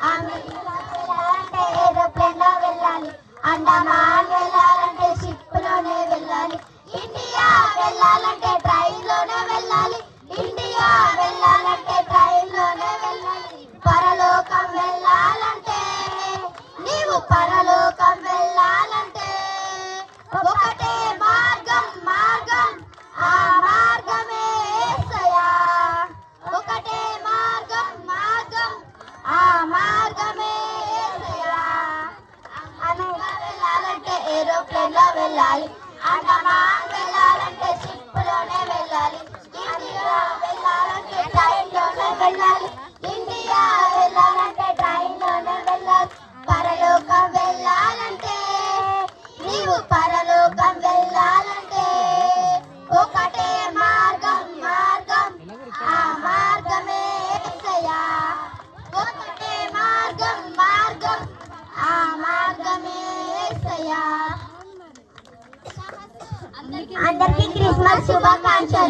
వెళ్ళాలంటే ఏరోప్లేన్ లో వెళ్ళాలి, అండమాన్ వెళ్ళాలంటే షిప్ లోనే వెళ్ళాలి, ఇండియా వెళ్ళాలంటే ట్రైన్ లోనే వెళ్ళాలి, ఇండియా వెళ్ళాలంటే ట్రైన్ లోనే వెళ్ళాలి. పరలోకం వెళ్ళాలంటే, నీవు పరలోకం వెళ్ళాలంటే ఒకటే మార్గం, మార్గం ఆ మార్గమే యేసయ్యా. ఒకటే మార్గం, మార్గం ఆ మార్గమే యేసయ్యా. అమెరికా వెళ్ళాలంటే ఏరోప్లేన్ లో వెళ్ళాలి, అండమాన్ వెళ్ళాలంటే షిప్ లోనే వెళ్ళాలి, ఇండియా వెళ్ళాలంటే ట్రైన్ లోనే వెళ్ళాలి, ఇండియా వెళ్ళాలంటే ట్రైన్ లోనే వెళ్ళాలి. పరలోకం వెళ్ళాలంటే, నీవు పరలోకం వెళ్ళాలంటే ఒకటే మార్గం, మార్గం ఆ మార్గమే యేసయ్యా. ఒకటే మార్గం, మార్గం ఆ మార్గమే యేసయ్యా. అందరికీ క్రిస్మస్ శుభాకాంక్షలు.